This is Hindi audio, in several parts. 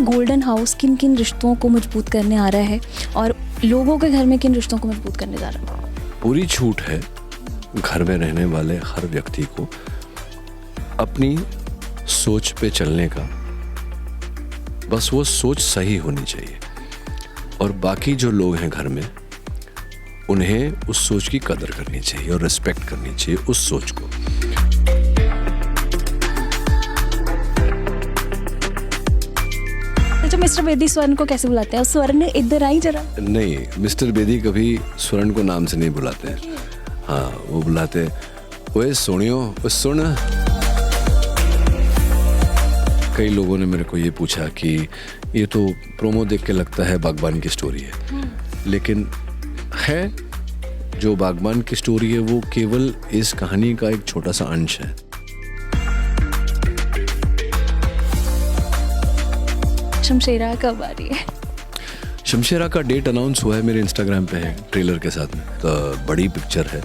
गोल्डन हाउस किन किन रिश्तों को मजबूत करने आ रहा है और लोगों के घर में किन रिश्तों को मजबूत करने जा रहा है? पूरी छूट है घर में रहने वाले हर व्यक्ति को अपनी सोच पे चलने का। बस वो सोच सही होनी चाहिए और बाकी जो लोग हैं घर में उन्हें उस सोच की कदर करनी चाहिए और रिस्पेक्ट करनी चाहिए उस सोच को। अच्छा, मिस्टर बेदी स्वर्ण को कैसे बुलाते हैं? स्वर्ण इधर आई जरा। नहीं, मिस्टर बेदी कभी स्वर्ण को नाम से नहीं बुलाते हैं। हाँ, वो बुलाते ओए सोनियो, ओए सुन। कई लोगों ने मेरे को ये पूछा कि ये तो प्रोमो देख के लगता है बागबान की स्टोरी है, लेकिन है जो बागबान की स्टोरी है वो केवल इस कहानी का एक छोटा सा अंश है। शमशेरा कब आ रही है? शमशेरा का डेट अनाउंस हुआ है, मेरे इंस्टाग्राम पे है ट्रेलर के साथ में। तो बड़ी पिक्चर है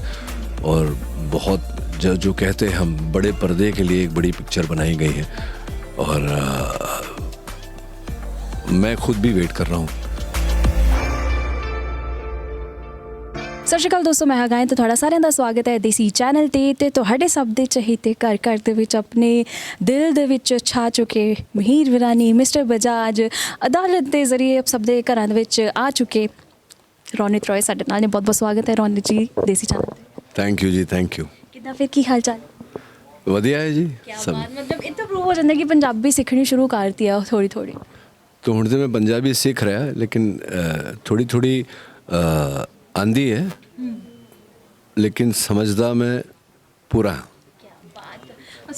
और बहुत जो कहते हैं हम बड़े पर्दे के लिए एक बड़ी पिक्चर बनाई गई है और मैं खुद भी वेट कर रहा हूँ। ਸਤਿ ਸ਼੍ਰੀ ਅਕਾਲ ਦੋਸਤੋ, ਮੈਂ ਹਾਂ ਗਾਇਨ ਤੇ ਤੁਹਾਡਾ ਸਾਰਿਆਂ ਦਾ ਸਵਾਗਤ ਹੈ ਦੇਸੀ ਚੈਨਲ ਤੇ ਤੁਹਾਡੇ ਸਭ ਦੇ ਚਹੀਤੇ ਘਰ ਘਰ ਦੇ ਵਿੱਚ ਆਪਣੇ ਦਿਲ ਦੇ ਵਿੱਚ ਛਾ ਚੁੱਕੇ ਮਹੀਰ ਵਿਰਾਨੀ ਮਿਸਟਰ ਬਜਾਜ ਅਦਾਲਤ ਦੇ ਜ਼ਰੀਏ ਸਭ ਦੇ ਘਰਾਂ ਦੇ ਵਿੱਚ ਆ ਚੁੱਕੇ ਰੌਨਿਤ ਰॉय ਸਾਡੇ ਨਾਲ ਨੇ। ਬਹੁਤ ਬਹੁਤ ਸਵਾਗਤ ਹੈ ਰੌਨਿਤ ਜੀ ਦੇਸੀ ਚੈਨਲ ਤੇ। ਥੈਂਕ ਯੂ ਜੀ, ਥੈਂਕ ਯੂ। ਕਿੱਦਾਂ ਫਿਰ ਕੀ ਹਾਲ ਚਾਲ? ਵਧੀਆ ਹੈ ਜੀ ਸਭ। ਮਤਲਬ ਇਹ ਤਾਂ ਪ੍ਰੂਵ ਹੋ ਜਾਂਦਾ ਕਿ ਪੰਜਾਬੀ ਸਿੱਖਣੀ ਸ਼ੁਰੂ ਕਰਤੀ ਆ ਥੋੜੀ ਥੋੜੀ। तो ਹੁਣ ਤੇ ਮੈਂ ਪੰਜਾਬੀ ਸਿੱਖ ਰਿਹਾ ਲੇਕਿਨ ਥੋੜੀ ਥੋੜੀ आंधी है लेकिन समझदा मैं पूरा।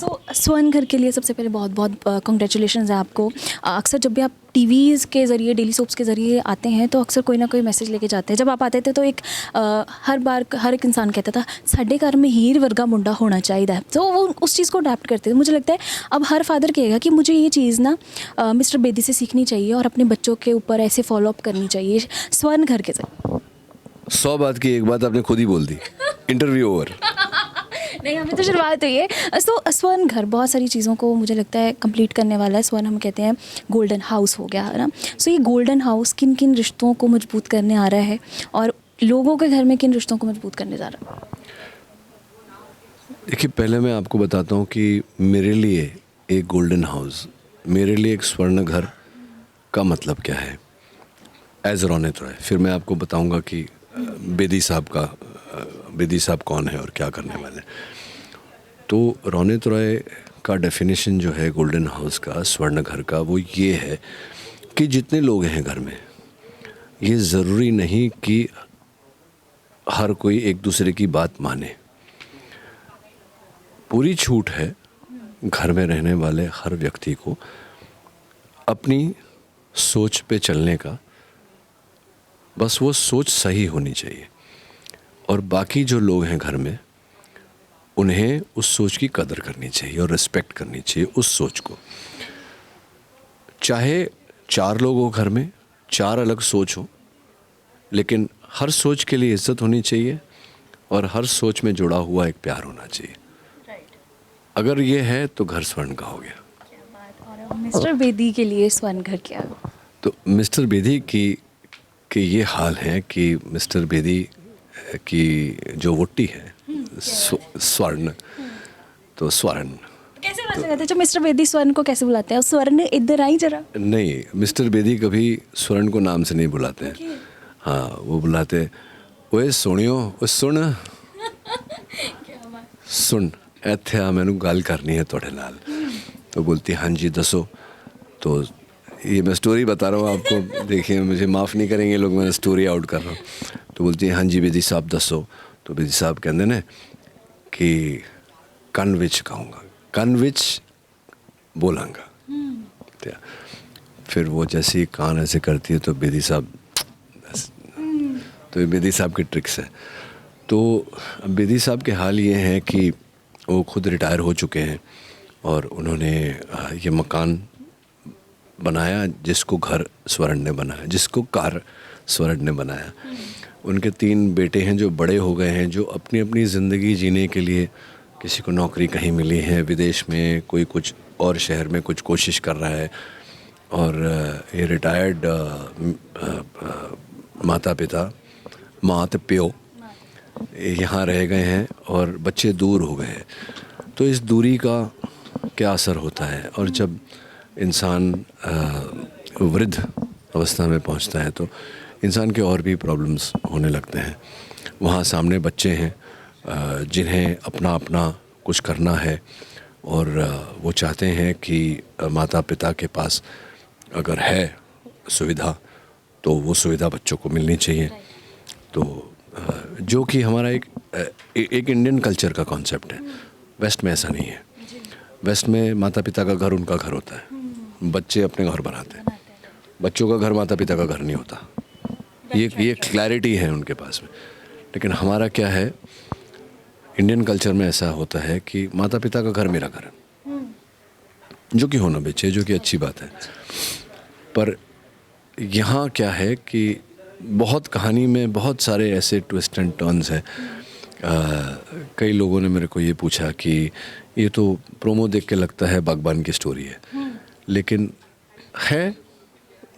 सो स्वर्ण घर के लिए सबसे पहले बहुत बहुत कॉन्ग्रेचुलेशन है आपको। अक्सर जब भी आप टीवीज़ के ज़रिए डेली सोप्स के ज़रिए आते हैं तो अक्सर कोई ना कोई मैसेज लेके जाते हैं। जब आप आते थे तो एक हर बार हर एक इंसान कहता था साढ़े घर में हीर वर्गा मुंडा होना चाहिए, तो वो उस चीज़ को अडेप्ट करते थे। मुझे लगता है अब हर फादर कहेगा कि मुझे ये चीज़ ना मिस्टर बेदी से सीखनी चाहिए और अपने बच्चों के ऊपर ऐसे फॉलोअप करनी चाहिए स्वर्ण घर के ज़रिए। 100 बात की एक बात आपने खुद ही बोल दी। Interview over. नहीं, हमें तो शुरुआत हुई है। सो स्वर्ण घर बहुत सारी चीज़ों को मुझे लगता है कंप्लीट करने वाला है। स्वर्ण हम कहते हैं गोल्डन हाउस हो गया है ना। सो ये गोल्डन हाउस किन किन रिश्तों को मजबूत करने आ रहा है और लोगों के घर में किन रिश्तों को मजबूत करने जा रहा है? देखिए, पहले मैं आपको बताता हूँ कि मेरे लिए एक गोल्डन हाउस, मेरे लिए एक स्वर्ण घर का मतलब क्या है एज रौनित रॉय। फिर मैं आपको बताऊँगा कि बेदी साहब कौन है और क्या करने वाले। तो रौनित रॉय का डेफिनेशन जो है गोल्डन हाउस का, स्वर्ण घर का, वो ये है कि जितने लोग हैं घर में ये ज़रूरी नहीं कि हर कोई एक दूसरे की बात माने। पूरी छूट है घर में रहने वाले हर व्यक्ति को अपनी सोच पे चलने का। बस वो सोच सही होनी चाहिए और बाकी जो लोग हैं घर में उन्हें उस सोच की कदर करनी चाहिए और रिस्पेक्ट करनी चाहिए उस सोच को। चाहे 4 लोग हो घर में, 4 अलग सोच हो, लेकिन हर सोच के लिए इज्जत होनी चाहिए और हर सोच में जुड़ा हुआ एक प्यार होना चाहिए। अगर ये है तो घर स्वर्ण का हो गया। और मिस्टर बेदी के लिए स्वर्ण घर क्या? तो मिस्टर बेदी की ये हाल है कि मिस्टर बेदी की जो वोटी है स्वर्ण, तो स्वर्ण कैसे बुलाते हैं? जो मिस्टर बेदी स्वर्ण को कैसे बुलाते हैं? स्वर्ण इधर आई जरा। नहीं, मिस्टर बेदी कभी स्वर्ण को नाम से नहीं बुलाते हैं। हाँ, वो बुलाते ओए सोनियो, ओए सुन। सुन इत्थे आ, मैनू गल करनी है तुहाडे नाल। तो बोलती हाँ जी दसो। तो ये मैं स्टोरी बता रहा हूँ आपको, देखिए मुझे माफ़ नहीं करेंगे लोग, मैं स्टोरी आउट कर रहा हूँ। तो बोलती है हाँ जी बेदी साहब दसो। तो बेदी साहब कहते ने कि कन विच कहूँगा, कन विच बोलांगा। फिर वो जैसे ही कान ऐसे करती है तो बेदी साहब, तो ये बेदी साहब की ट्रिक्स है। तो बेदी साहब के हाल ये हैं कि वो खुद रिटायर हो चुके हैं और उन्होंने ये मकान बनाया जिसको घर स्वर्ण ने बनाया, जिसको कार स्वर्ण ने बनाया। उनके 3 बेटे हैं जो बड़े हो गए हैं, जो अपनी अपनी ज़िंदगी जीने के लिए, किसी को नौकरी कहीं मिली है विदेश में, कोई कुछ और शहर में कुछ कोशिश कर रहा है और ये रिटायर्ड माता पिता मात प्यो यहाँ रह गए हैं और बच्चे दूर हो गए हैं। तो इस दूरी का क्या असर होता है, और जब इंसान वृद्ध अवस्था में पहुंचता है तो इंसान के और भी प्रॉब्लम्स होने लगते हैं। वहाँ सामने बच्चे हैं जिन्हें अपना अपना कुछ करना है, और वो चाहते हैं कि माता पिता के पास अगर है सुविधा तो वो सुविधा बच्चों को मिलनी चाहिए। तो जो कि हमारा एक इंडियन कल्चर का कॉन्सेप्ट है। वेस्ट में ऐसा नहीं है। वेस्ट में माता पिता का घर उनका घर होता है, बच्चे अपने घर बनाते हैं। बच्चों का घर माता पिता का घर नहीं होता। ये क्लैरिटी है उनके पास में। लेकिन हमारा क्या है, इंडियन कल्चर में ऐसा होता है कि माता पिता का घर मेरा घर है, जो कि होना भी चाहिए, जो कि अच्छी बात है। पर यहाँ क्या है कि बहुत कहानी में बहुत सारे ऐसे ट्विस्ट एंड टर्न्स हैं। कई लोगों ने मेरे को ये पूछा कि ये तो प्रोमो देख के लगता है बागबान की स्टोरी है, लेकिन है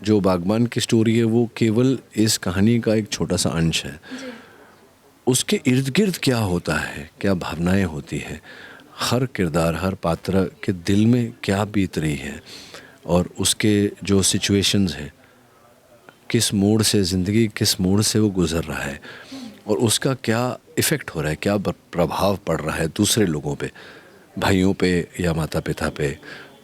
जो बागबान की स्टोरी है वो केवल इस कहानी का एक छोटा सा अंश है। उसके इर्द गिर्द क्या होता है, क्या भावनाएं होती है, हर किरदार हर पात्र के दिल में क्या बीत रही है, और उसके जो सिचुएशंस हैं, किस मोड़ से ज़िंदगी किस मोड़ से वो गुज़र रहा है, और उसका क्या इफ़ेक्ट हो रहा है, क्या प्रभाव पड़ रहा है दूसरे लोगों पे, भाइयों पे या माता पिता पे।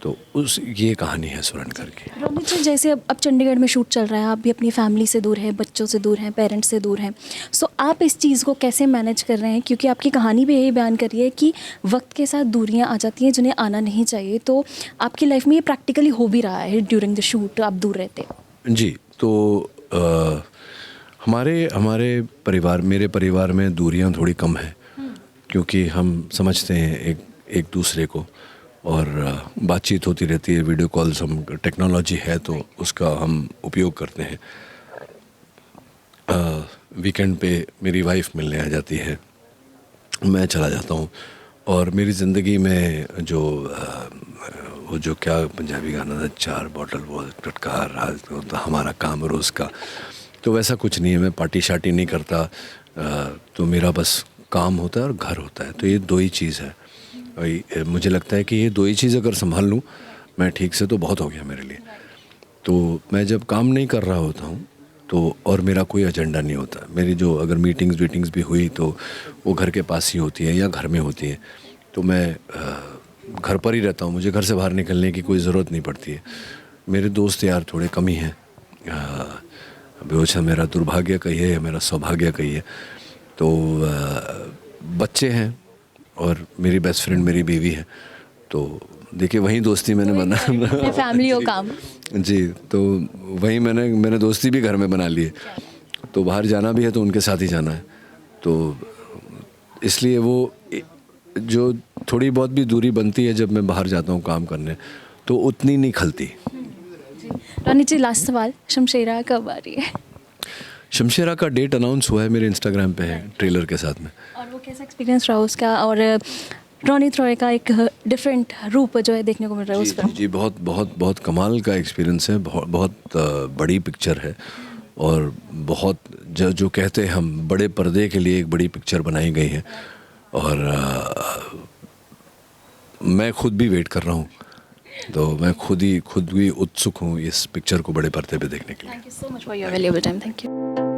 तो ये कहानी है सुरनकर की। रोनित जी, जैसे अब चंडीगढ़ में शूट चल रहा है, आप भी अपनी फैमिली से दूर हैं, बच्चों से दूर हैं, पेरेंट्स से दूर हैं, सो आप इस चीज़ को कैसे मैनेज कर रहे हैं? क्योंकि आपकी कहानी भी यही बयान कर रही है कि वक्त के साथ दूरियां आ जाती हैं जिन्हें आना नहीं चाहिए। तो आपकी लाइफ में ये प्रैक्टिकली हो भी रहा है, ड्यूरिंग द शूट आप दूर रहते हैं। जी, तो हमारे परिवार, मेरे परिवार में दूरियां थोड़ी कम हैं, क्योंकि हम समझते हैं एक दूसरे को, और बातचीत होती रहती है, वीडियो कॉल्स, हम टेक्नोलॉजी है तो उसका हम उपयोग करते हैं। वीकेंड पे मेरी वाइफ मिलने आ जाती है, मैं चला जाता हूँ, और मेरी ज़िंदगी में वो जो क्या पंजाबी गाना था, 4 बॉटल वो टटकार तो हमारा काम रोज़ का, तो वैसा कुछ नहीं है। मैं पार्टी शार्टी नहीं करता, तो मेरा बस काम होता है और घर होता है। तो ये 2 ही चीज़ है। मुझे लगता है कि ये 2 ही चीज़ अगर संभाल लूँ मैं ठीक से, तो बहुत हो गया मेरे लिए। तो मैं जब काम नहीं कर रहा होता हूँ तो, और मेरा कोई एजेंडा नहीं होता, मेरी जो अगर मीटिंग्स भी हुई तो वो घर के पास ही होती है या घर में होती है, तो मैं घर पर ही रहता हूँ। मुझे घर से बाहर निकलने की कोई ज़रूरत नहीं पड़ती है। मेरे दोस्त यार थोड़े कम ही हैं, बेवजह मेरा दुर्भाग्य कहिए या मेरा सौभाग्य कहिए। तो बच्चे हैं और मेरी बेस्ट फ्रेंड मेरी बीवी है, तो देखिए वहीं दोस्ती मैंने बना फैमिली और काम। जी, तो वहीं मैंने दोस्ती भी घर में बना ली है। तो बाहर जाना भी है तो उनके साथ ही जाना है, तो इसलिए वो जो थोड़ी बहुत भी दूरी बनती है जब मैं बाहर जाता हूँ काम करने, तो उतनी नहीं खलती। रोनित जी, लास्ट सवाल, शमशेरा कब आ रही है? शमशेरा का डेट अनाउंस हुआ है, मेरे इंस्टाग्राम पे है, ट्रेलर के साथ में। और वो कैसा एक्सपीरियंस रहा उसका, और रोनित रॉय का एक डिफरेंट रूप जो है देखने को मिल रहा है उस पर? जी, बहुत बहुत बहुत कमाल का एक्सपीरियंस है। बहुत बड़ी पिक्चर है, और बहुत जो कहते हैं हम बड़े पर्दे के लिए एक बड़ी पिक्चर बनाई गई है, और मैं खुद भी वेट कर रहा हूँ, तो मैं खुद भी उत्सुक हूँ इस पिक्चर को बड़े पर्दे पे देखने के लिए। Thank you so much for your valuable time. Thank you.